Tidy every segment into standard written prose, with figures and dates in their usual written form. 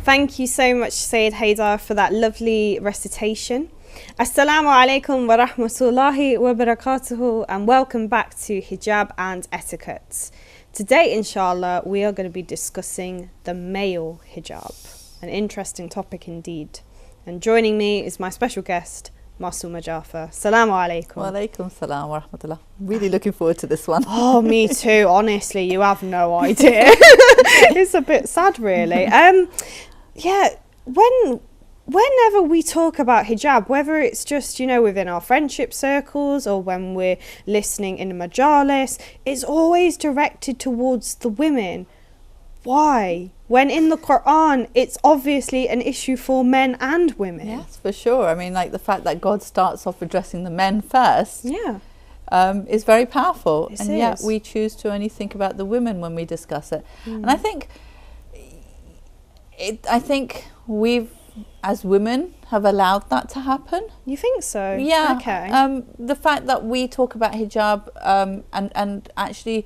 Thank you so much, Sayyid Haidar, for that lovely recitation. Assalamu alaikum wa rahmatullahi wa barakatuhu, and welcome back to Hijab and Etiquette. Today, inshallah, we are going to be discussing the male hijab, an interesting topic indeed. And joining me is my special guest, Masuma Jafar. Assalamu alaikum. Wa alaikum salam wa rahmatullah. Really looking forward to this one. Oh, me too. Honestly, you have no idea. It's a bit sad, really. Whenever we talk about hijab, whether it's just, within our friendship circles or when we're listening in a majalis, it's always directed towards the women. Why? When in the Quran, it's obviously an issue for men and women. Yes, for sure. I mean, like the fact that God starts off addressing the men first is very powerful. Yet we choose to only think about the women when we discuss it. And I think we've, as women, have allowed that to happen. You think so? Yeah. Okay. The fact that we talk about hijab and actually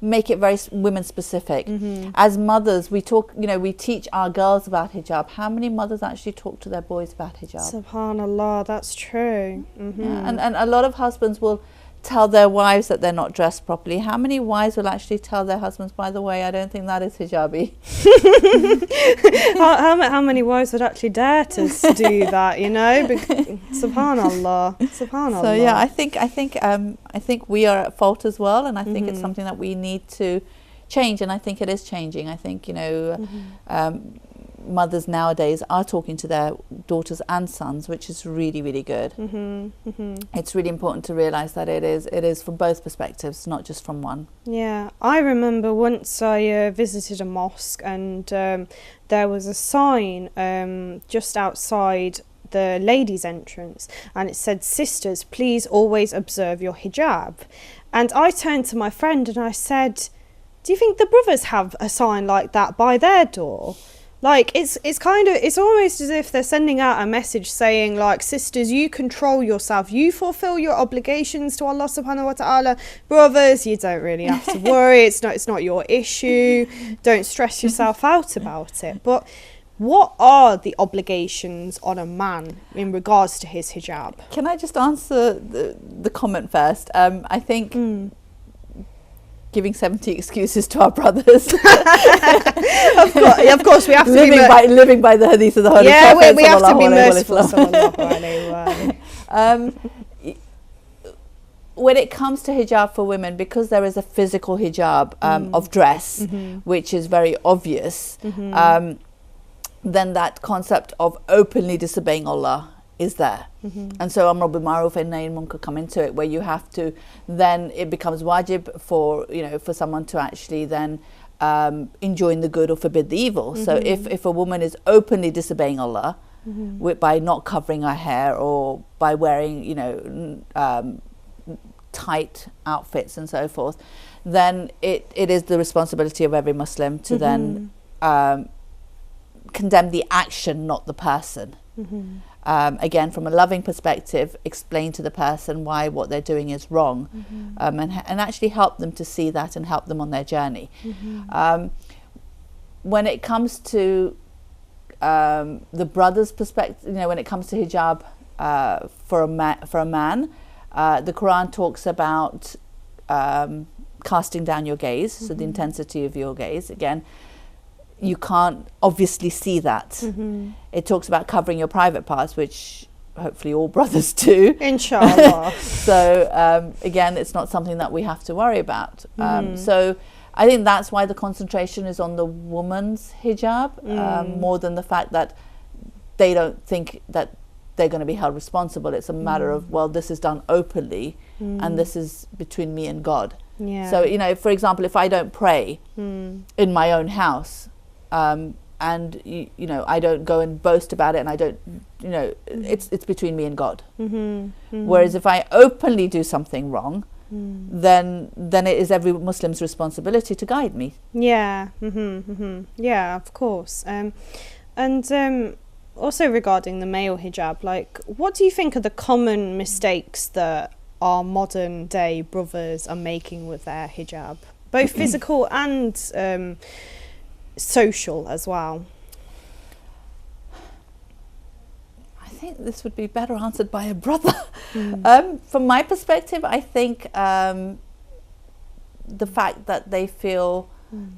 make it very women specific. As mothers, we talk, we teach our girls about hijab. How many mothers actually talk to their boys about hijab? Subhanallah, that's true. Yeah, and a lot of husbands will tell their wives that they're not dressed properly. How many wives will actually tell their husbands, by the way, I don't think that is hijabi? how many wives would actually dare to do that, Subhanallah. So yeah, I think we are at fault as well, and I think it's something that we need to change, and I think it is changing. I think mothers nowadays are talking to their daughters and sons, which is really, really good. It's really important to realise that it is from both perspectives, not just from one. Yeah, I remember once I visited a mosque, and there was a sign just outside the ladies' entrance, and it said, "Sisters, please always observe your hijab." And I turned to my friend and I said, "Do you think the brothers have a sign like that by their door?" Like, it's almost as if they're sending out a message saying, like, sisters, you control yourself, you fulfill your obligations to Allah subhanahu wa ta'ala. Brothers, you don't really have to worry, it's not your issue, don't stress yourself out about it. But what are the obligations on a man in regards to his hijab? Can I just answer the comment first? I think giving 70 excuses to our brothers. of course, we have to living by the hadith of the Holy Prophet. Yeah, we have to be merciful. When it comes to hijab for women, because there is a physical hijab of dress, which is very obvious, then that concept of openly disobeying Allah is there. And so Amr bil Ma'ruf and Nahy anil Munkar come into it, where you have to, then it becomes wajib for someone to actually then enjoin the good or forbid the evil. So if a woman is openly disobeying Allah by not covering her hair or by wearing tight outfits and so forth, then it is the responsibility of every Muslim to then condemn the action, not the person. Again, from a loving perspective, explain to the person why what they're doing is wrong, and actually help them to see that and help them on their journey. When it comes to the brother's perspective, when it comes to hijab for a man, the Quran talks about casting down your gaze, so the intensity of your gaze. Again, you can't obviously see that. It talks about covering your private parts, which hopefully all brothers do. Inshallah. So again, it's not something that we have to worry about. So I think that's why the concentration is on the woman's hijab, more than the fact that they don't think that they're going to be held responsible. It's a matter of, well, this is done openly and this is between me and God. Yeah. So, for example, if I don't pray in my own house, and I don't go and boast about it, and I don't, it's between me and God. Whereas if I openly do something wrong, then it is every Muslim's responsibility to guide me. Yeah. Yeah, of course. And also regarding the male hijab, like, what do you think are the common mistakes that our modern day brothers are making with their hijab, both physical and social as well? think this would be better answered by a brother. From my perspective, I think the fact that they feel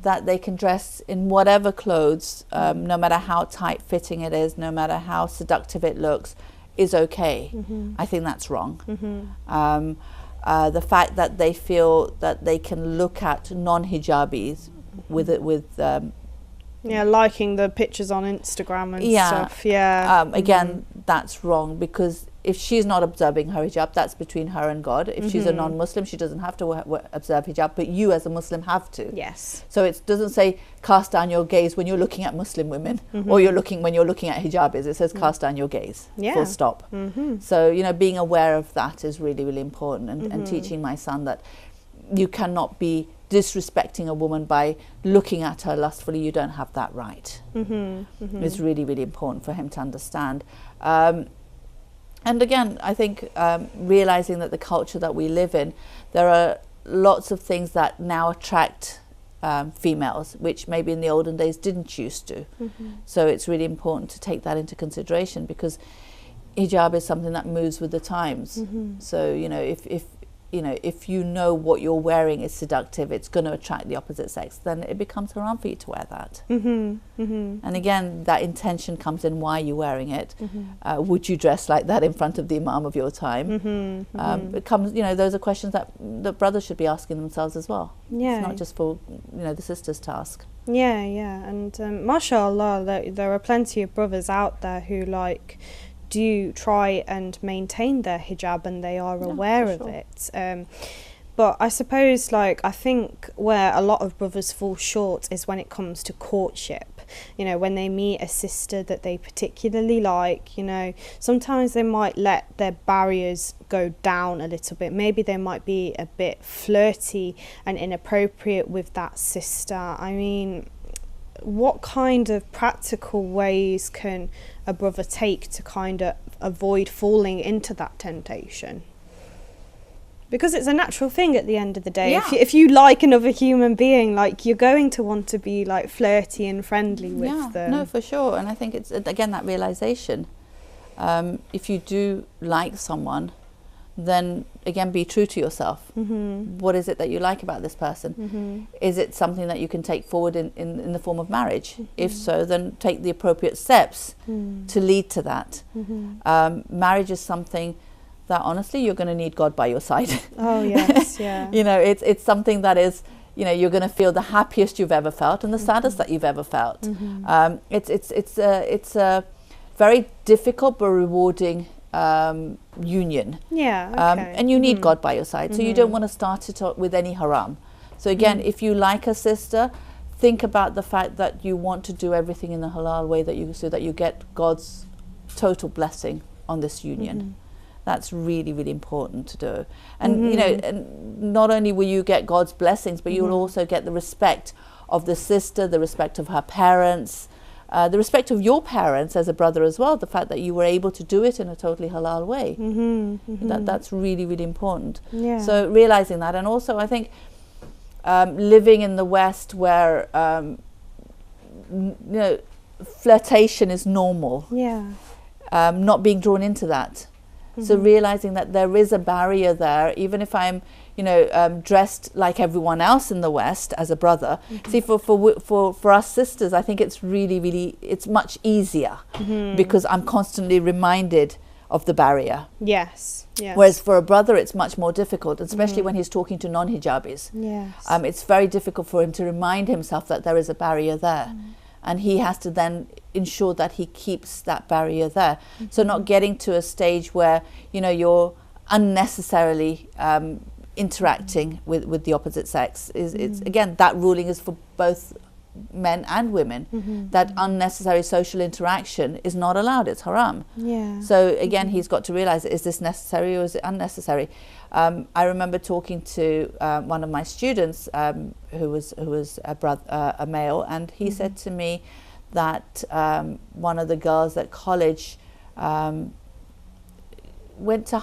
that they can dress in whatever clothes, no matter how tight fitting it is, no matter how seductive it looks, is okay. I think that's wrong. The fact that they feel that they can look at non-hijabis with liking the pictures on Instagram and stuff. Again, that's wrong, because if she's not observing her hijab, that's between her and God. If she's a non-Muslim, she doesn't have to observe hijab, but you as a Muslim have to. Yes. So it doesn't say cast down your gaze when you're looking at Muslim women, or when you're looking at hijabis. It says cast down your gaze. Full stop. So being aware of that is really, really important, and teaching my son that you cannot be disrespecting a woman by looking at her lustfully. You don't have that right. It's really, really important for him to understand. And again, I think realizing that the culture that we live in, there are lots of things that now attract females, which maybe in the olden days didn't used to. So it's really important to take that into consideration, because hijab is something that moves with the times. So if you know what you're wearing is seductive, it's going to attract the opposite sex, then it becomes haram for you to wear that. And again, that intention comes in why you're wearing it. Would you dress like that in front of the Imam of your time? It comes, those are questions that the brothers should be asking themselves as well. It's not just for the sisters to ask. And mashallah, there are plenty of brothers out there who do try and maintain their hijab, and they are aware of it. But I suppose, I think where a lot of brothers fall short is when it comes to courtship. When they meet a sister that they particularly like, sometimes they might let their barriers go down a little bit. Maybe they might be a bit flirty and inappropriate with that sister. I mean, what kind of practical ways can a brother take to kind of avoid falling into that temptation? Because it's a natural thing at the end of the day. If you like another human being, you're going to want to be flirty and friendly with them. No, for sure. And I think it's again that realization. If you do like someone, then again be true to yourself. What is it that you like about this person? Is it something that you can take forward in the form of marriage? If so, then take the appropriate steps to lead to that. Marriage is something that honestly you're going to need God by your side. Oh yes, yeah. It's something that is, you're going to feel the happiest you've ever felt and the saddest that you've ever felt. It's a very difficult but rewarding union. And you need God by your side, so you don't want to start it with any haram. So again, if you like a sister, think about the fact that you want to do everything in the halal way so that you get God's total blessing on this union. That's really, really important to do. And and not only will you get God's blessings, but you will also get the respect of the sister, the respect of her parents, the respect of your parents as a brother as well, the fact that you were able to do it in a totally halal way. That's really, really important. So realizing that, and also I think living in the West where flirtation is normal, not being drawn into that. So realizing that there is a barrier there, even if I'm dressed like everyone else in the West as a brother. See, for us sisters, I think it's really, it's much easier because I'm constantly reminded of the barrier. Yes. Whereas for a brother, it's much more difficult, especially when he's talking to non-hijabis. It's very difficult for him to remind himself that there is a barrier there. And he has to then ensure that he keeps that barrier there. So not getting to a stage where, you're unnecessarily interacting with the opposite sex. It's again, that ruling is for both men and women, that unnecessary social interaction is not allowed. It's haram. So again, he's got to realize, is this necessary or is it unnecessary? I remember talking to one of my students who was a male, and he said to me that one of the girls at college went to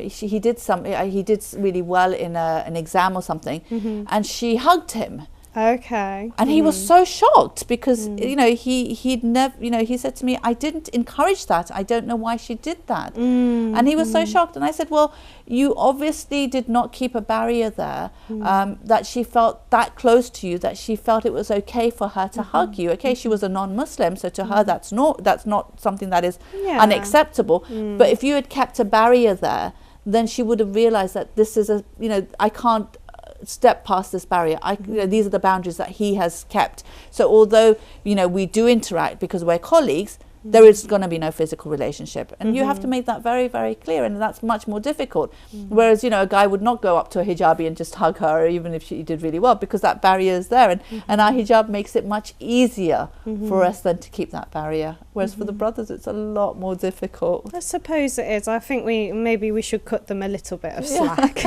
he did really well in an exam or something, and she hugged him. Okay. And he was so shocked because, you know, he'd never, you know, he said to me, I didn't encourage that. I don't know why she did that. And he was so shocked. And I said, well, you obviously did not keep a barrier there, that she felt that close to you, that she felt it was okay for her to hug you. Okay, she was a non-Muslim, so to her that's not something that is unacceptable. But if you had kept a barrier there, then she would have realized that this is a, you know, I can't step past this barrier. You know, these are the boundaries that he has kept. So although, you know, we do interact because we're colleagues, there is going to be no physical relationship, and you have to make that very, very clear, and that's much more difficult. Whereas, you know, a guy would not go up to a hijabi and just hug her, even if she did really well, because that barrier is there, and our hijab makes it much easier for us then to keep that barrier. Whereas for the brothers, it's a lot more difficult. I suppose it is. I think maybe we should cut them a little bit of slack.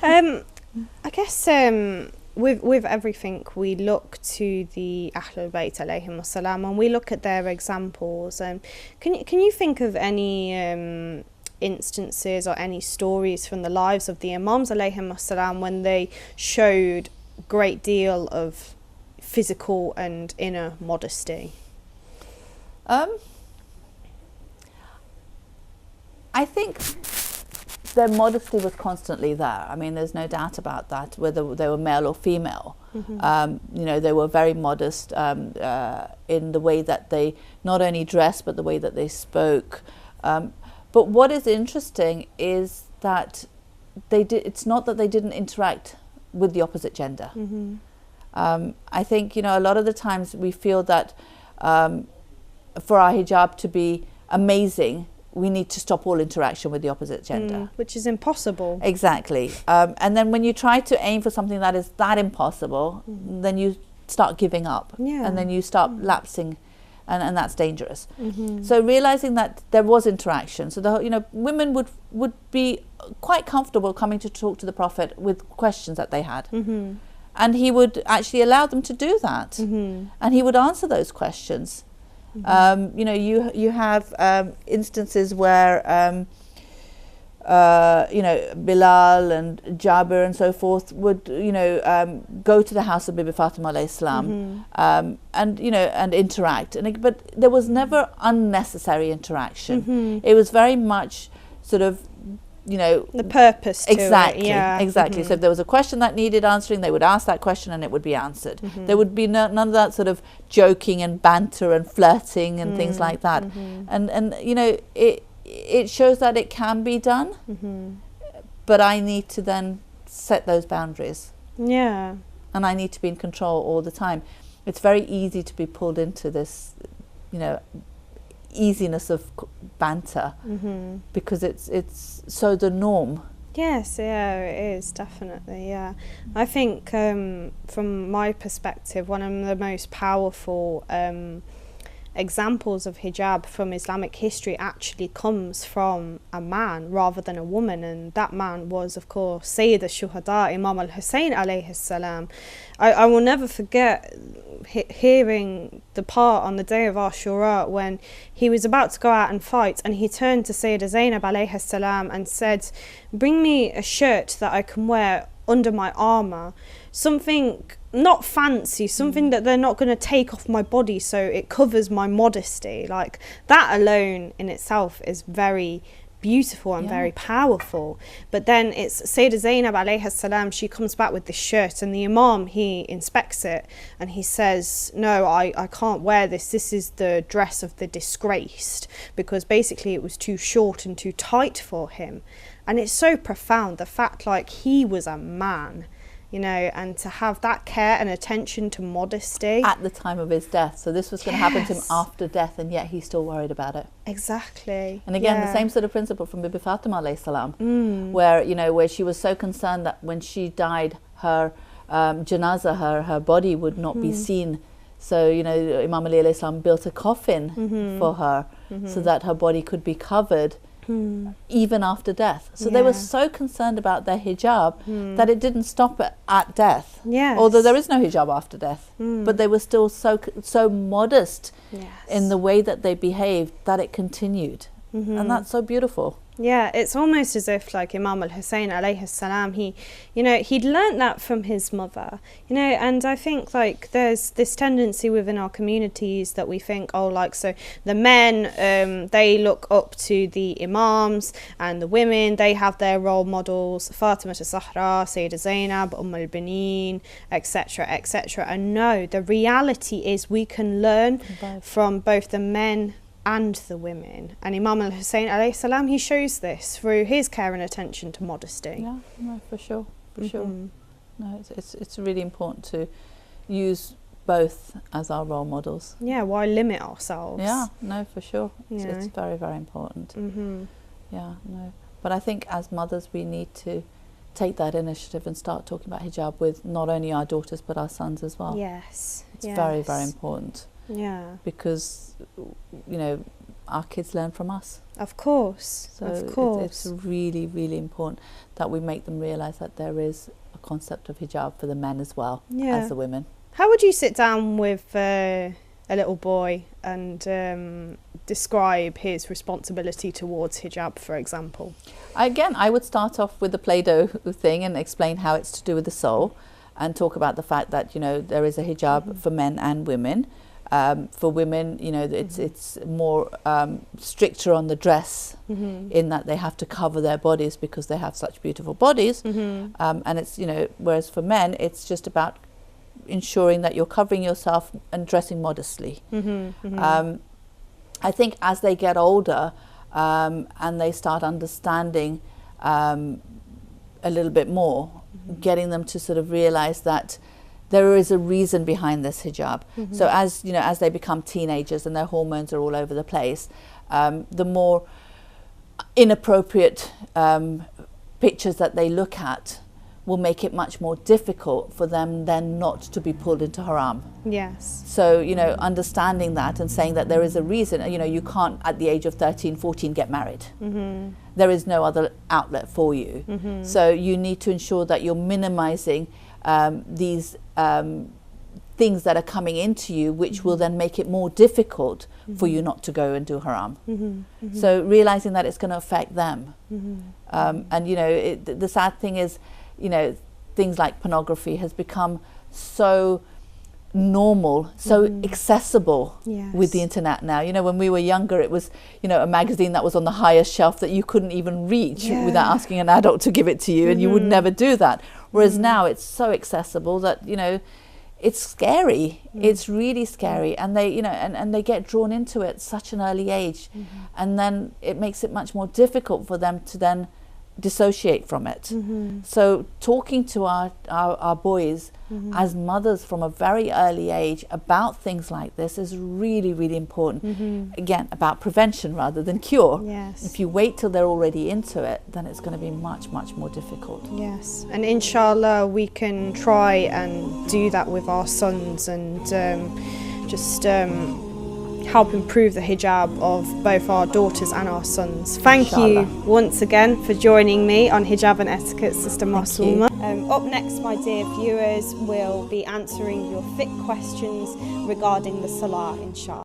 I guess with everything, we look to the Ahlul Bayt alayhim wassalam, and we look at their examples. Can you think of any instances or any stories from the lives of the Imams alayhim wassalam when they showed a great deal of physical and inner modesty? I think their modesty was constantly there. I mean, there's no doubt about that, whether they were male or female. You know, they were very modest in the way that they not only dressed, but the way that they spoke. But what is interesting is that it's not that they didn't interact with the opposite gender. I think, you know, a lot of the times we feel that for our hijab to be amazing, we need to stop all interaction with the opposite gender. Which is impossible. Exactly. And then when you try to aim for something that is that impossible, then you start giving up. And then you start lapsing, and that's dangerous. So realizing that there was interaction. So, you know, women would be quite comfortable coming to talk to the Prophet with questions that they had. And he would actually allow them to do that. And he would answer those questions. You know, you have instances where you know, Bilal and Jabir and so forth would, you know, go to the house of Bibi Fatima alayhi salam, and, you know, and interact. But there was never unnecessary interaction. It was very much sort of, you know, the purpose to exactly it, exactly. So if there was a question that needed answering, they would ask that question and it would be answered. There would be none of that sort of joking and banter and flirting and things like that. And you know, it shows that it can be done, but I need to then set those boundaries. And I need to be in control all the time. It's very easy to be pulled into this, you know, easiness of banter, because it's so the norm. Yes, yeah, it is, definitely, yeah. I think from my perspective, one of the most powerful examples of hijab from Islamic history actually comes from a man rather than a woman, and that man was, of course, Sayyid al-Shuhada, Imam Hussein alayhi salam. I will never forget hearing the part on the day of Ashura when he was about to go out and fight, and he turned to Sayyidah Zainab alayhi salam and said, bring me a shirt that I can wear under my armour, something not fancy, something that they're not going to take off my body so it covers my modesty. Like, that alone in itself is very beautiful and very powerful. But then it's Sayyidah Zainab alayhi salam, she comes back with this shirt, and the Imam, he inspects it and he says, no, I can't wear this. This is the dress of the disgraced, because basically it was too short and too tight for him. And it's so profound, the fact, like, he was a man, you know, and to have that care and attention to modesty at the time of his death. So this was going to happen to him after death, and yet he's still worried about it. Exactly. And again, the same sort of principle from Bibi Fatima alayhi salam, where, you know, where she was so concerned that when she died, her janaza, her body would not be seen. So, you know, Imam Ali alayhi salam built a coffin for her so that her body could be covered even after death. So they were so concerned about their hijab that it didn't stop at death. Although there is no hijab after death, but they were still so modest in the way that they behaved that it continued. And that's so beautiful. Yeah, it's almost as if like Imam Hussein alayhi salam, he'd learnt that from his mother, and I think like there's this tendency within our communities that we think, oh, like, so the men, they look up to the imams, and the women, they have their role models, Fatima Zahra, Sayyidah Zainab, al-Baneen, etc., etc. And no, the reality is we can learn from both the men and the women, and Imam Hussein alayhi salam, he shows this through his care and attention to modesty. Yeah, no, for sure, sure. No, it's really important to use both as our role models. Yeah, why limit ourselves? Yeah, no, for sure. It's very, very important. Yeah, no, but I think as mothers we need to take that initiative and start talking about hijab with not only our daughters but our sons as well. Yes, it's very, very important. Yeah, because our kids learn from us. Of course, so of course. It's really, really important that we make them realise that there is a concept of hijab for the men as well as the women. How would you sit down with a little boy and describe his responsibility towards hijab, for example? Again, I would start off with the Play-Doh thing and explain how it's to do with the soul, and talk about the fact that there is a hijab for men and women. For women, it's more stricter on the dress, in that they have to cover their bodies because they have such beautiful bodies, and it's whereas for men it's just about ensuring that you're covering yourself and dressing modestly. I think as they get older and they start understanding a little bit more, getting them to sort of realize that there is a reason behind this hijab. So as they become teenagers and their hormones are all over the place, the more inappropriate pictures that they look at will make it much more difficult for them then not to be pulled into haram. Yes. So, understanding that and saying that there is a reason, you can't at the age of 13, 14 get married. There is no other outlet for you. So you need to ensure that you're minimizing these things that are coming into you, which will then make it more difficult for you not to go and do haram. So realizing that it's going to affect them. And the sad thing is, things like pornography has become so normal, so accessible with the internet now. When we were younger, it was a magazine that was on the highest shelf that you couldn't even reach without asking an adult to give it to you, and you would never do that. Whereas now it's so accessible that it's scary. It's really scary, and they and they get drawn into it at such an early age, and then it makes it much more difficult for them to then dissociate from it. So talking to our boys as mothers from a very early age about things like this is really, really important. Again, about prevention rather than cure. Yes. If you wait till they're already into it, then it's going to be much, much more difficult. Yes, and inshallah we can try and do that with our sons, and just help improve the hijab of both our daughters and our sons. Thank you once again for joining me on Hijab and Etiquette, Sister Masooma. Up next, my dear viewers, we'll be answering your fiqh questions regarding the Salah, inshallah.